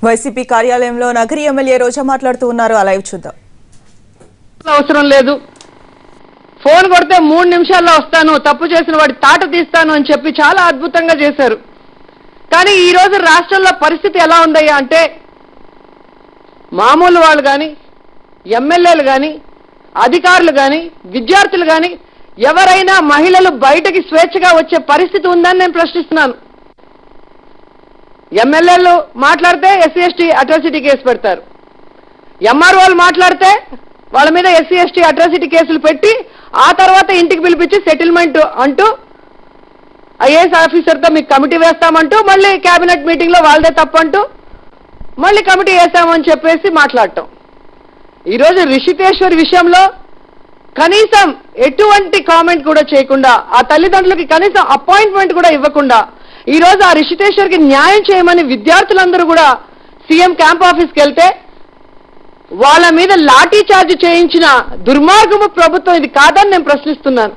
YCP కార్యాలయంలో Nagari MLA రోజా మాట్లాడుతూ ఉన్నారు. ఆ లైవ్ చూద్దాం. అవసరం లేదు, ఫోన్ కొడితే 3 నిమిషాల్లో వస్తాను, తప్పు చేసిన వాడి తాట తీస్తాను అని చెప్పి చాలా అద్భుతంగా చేశారు. కానీ ఈ రోజు రాష్ట్రంలో పరిస్థితి ఎలా ఉందయ్యా అంటే, మామూలు వాళ్ళు కానీ, ఎమ్మెల్యేలు కానీ, అధికారులు కానీ, విద్యార్థులు కానీ ఎవరైనా మహిళలు బయటకి స్వేచ్ఛగా వచ్చే పరిస్థితి ఉందని నేను ప్రశ్నిస్తున్నాను. ఎమ్మెల్యేలు మాట్లాడితే ఎస్సీ ఎస్టీ అట్రాసిటీ కేసు పెడతారు, ఎంఆర్ఓలు మాట్లాడితే వాళ్ళ మీద ఎస్సీ ఎస్టీ అట్రాసిటీ కేసులు పెట్టి ఆ తర్వాత ఇంటికి పిలిపించి సెటిల్మెంట్ అంటూ ఐఏఎస్ ఆఫీసర్తో మీకు కమిటీ వేస్తామంటూ మళ్ళీ కేబినెట్ మీటింగ్లో వాళ్ళదే తప్పంటూ మళ్ళీ కమిటీ వేస్తామని చెప్పేసి మాట్లాడటం. ఈరోజు రిషితేశ్వరి విషయంలో కనీసం ఎటువంటి కామెంట్ కూడా చేయకుండా, ఆ తల్లిదండ్రులకి కనీసం అపాయింట్మెంట్ కూడా ఇవ్వకుండా ఈరోజు ఆ రిషితేశ్వరికి న్యాయం చేయమని విద్యార్థులందరూ కూడా సీఎం క్యాంప్ ఆఫీస్కి వెళ్తే వాళ్ళ మీద లాఠీ చార్జ్ చేయించిన దుర్మార్గము ప్రభుత్వం ఇది కాదని నేను ప్రశ్నిస్తున్నాను.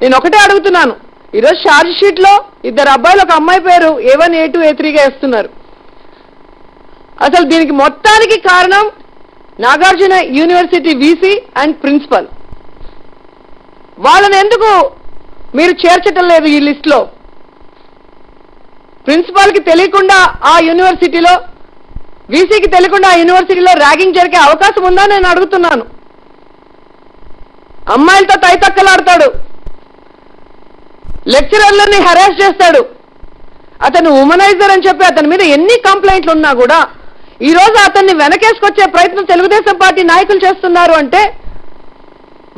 నేను ఒకటే అడుగుతున్నాను, ఈరోజు ఛార్జ్ షీట్ లో 2 అబ్బాయిలు ఒక అమ్మాయి పేరు A1 A2 A3గా వేస్తున్నారు. అసలు దీనికి మొత్తానికి కారణం Nagarjuna university VC and principal. వాళ్ళని ఎందుకు మీరు చేర్చటం లేదు ఈ లిస్ట్ లో? ప్రిన్సిపాల్ కి తెలియకుండా ఆ యూనివర్సిటీలో, వీసీకి తెలియకుండా ఆ యూనివర్సిటీలో ర్యాగింగ్ జరిగే అవకాశం ఉందా నేను అడుగుతున్నాను. అమ్మాయిలతో తైతక్కలాడతాడు, లెక్చరర్లని హెరాస్ చేస్తాడు. అతను ఉమనైజర్ అని చెప్పి అతని మీద ఎన్ని కంప్లైంట్లు ఉన్నా కూడా ఈ రోజు అతన్ని వెనకేసుకొచ్చే ప్రయత్నం తెలుగుదేశం పార్టీ నాయకులు చేస్తున్నారు అంటే,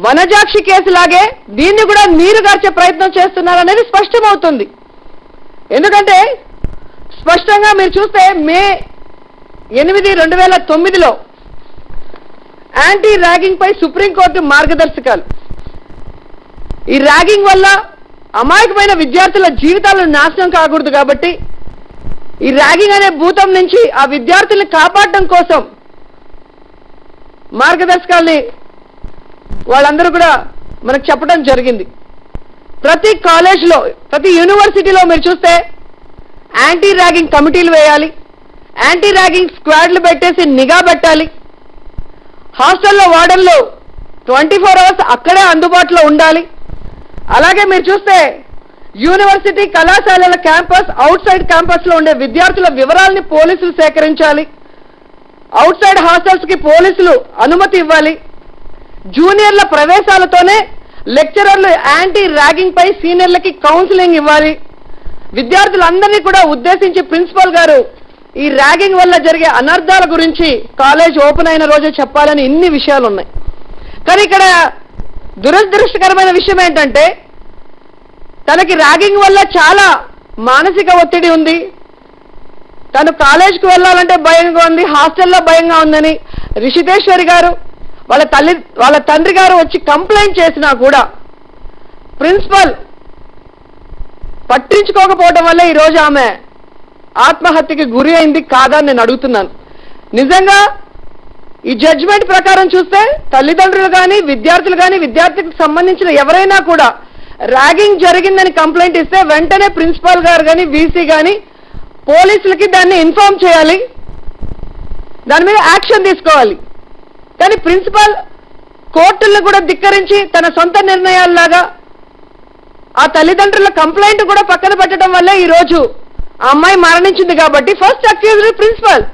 వనజాక్షి కేసులాగే దీన్ని కూడా నీరు గార్చే ప్రయత్నం చేస్తున్నారు అనేది స్పష్టమవుతుంది. ఎందుకంటే స్పష్టంగా మీరు చూస్తే మే 8, 2009లో యాంటీ ర్యాగింగ్ పై సుప్రీంకోర్టు మార్గదర్శకాలు. ఈ ర్యాగింగ్ వల్ల అమాయకమైన విద్యార్థుల జీవితాలను నాశనం కాకూడదు కాబట్టి ఈ ర్యాగింగ్ అనే భూతం నుంచి ఆ విద్యార్థుల్ని కాపాడడం కోసం మార్గదర్శకాల్ని వాళ్ళందరూ కూడా మనకు చెప్పడం జరిగింది. ప్రతి కాలేజ్లో, ప్రతి యూనివర్సిటీలో మీరు చూస్తే యాంటీ ర్యాగింగ్ కమిటీలు వేయాలి, యాంటీ ర్యాగింగ్ స్క్వాడ్లు పెట్టేసి నిఘా పెట్టాలి. హాస్టల్లో వార్డన్లు 24 అవర్స్ అక్కడే అందుబాటులో ఉండాలి. అలాగే మీరు చూస్తే యూనివర్సిటీ కళాశాలల క్యాంపస్, అవుట్ సైడ్ క్యాంపస్ లో ఉండే విద్యార్థుల వివరాలని పోలీసులు సేకరించాలి. అవుట్ సైడ్ హాస్టల్స్ కి పోలీసులు అనుమతి ఇవ్వాలి. జూనియర్ల ప్రవేశాలతోనే లెక్చరర్లు యాంటీ ర్యాగింగ్ పై సీనియర్లకి కౌన్సిలింగ్ ఇవ్వాలి. విద్యార్థులందరినీ కూడా ఉద్దేశించి ప్రిన్సిపల్ గారు ఈ ర్యాగింగ్ వల్ల జరిగే అనర్థాల గురించి కాలేజ్ ఓపెన్ అయిన రోజే చెప్పాలని ఇన్ని విషయాలు ఉన్నాయి. కానీ ఇక్కడ దురదృష్టకరమైన విషయం ఏంటంటే, తనకి ర్యాగింగ్ వల్ల చాలా మానసిక ఒత్తిడి ఉంది, తను కాలేజ్కి వెళ్ళాలంటే భయంగా ఉంది, హాస్టల్లో భయంగా ఉందని రిషితేశ్వరి గారు వాళ్ళ తండ్రి గారు వచ్చి కంప్లైంట్ చేసినా కూడా ప్రిన్సిపల్ పట్టించుకోకపోవడం వల్ల ఈరోజు ఆమె ఆత్మహత్యకి గురి అయింది కాదా నేను అడుగుతున్నాను. నిజంగా ఈ జడ్జిమెంట్ ప్రకారం చూస్తే తల్లిదండ్రులు కానీ, విద్యార్థులు కానీ, విద్యార్థికి సంబంధించిన ఎవరైనా కూడా ర్యాగింగ్ జరిగిందని కంప్లైంట్ ఇస్తే వెంటనే ప్రిన్సిపాల్ గారు కానీ, వీసీ కానీ పోలీసులకి దాన్ని ఇన్ఫార్మ్ చేయాలి, దాని మీద యాక్షన్ తీసుకోవాలి. కానీ ప్రిన్సిపాల్ కోర్టులను కూడా ధిక్కరించి తన సొంత నిర్ణయాల్లాగా ఆ తల్లిదండ్రుల కంప్లైంట్ కూడా పక్కన పెట్టడం వల్లే ఈరోజు ఆ అమ్మాయి మరణించింది. కాబట్టి first accused principal,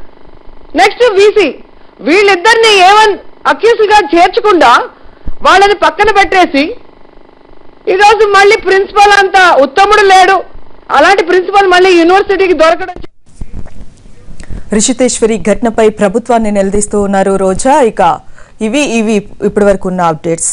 next VC, వీళ్ళిద్దరిని A1 అక్యూజ్డ్గా చేర్చకుండా వాళ్ళని పక్కన పెట్టేసి ఈరోజు మళ్ళీ ప్రిన్సిపల్ అంత ఉత్తముడు లేడు, అలాంటి ప్రిన్సిపల్ మళ్ళీ యూనివర్సిటీకి దొరకడం. రిషితేశ్వరి ఘటనపై ప్రభుత్వాన్ని నిలదీస్తూ ఉన్నారు రోజా. ఇక ఇవి ఇప్పటి వరకు ఉన్న అప్డేట్స్.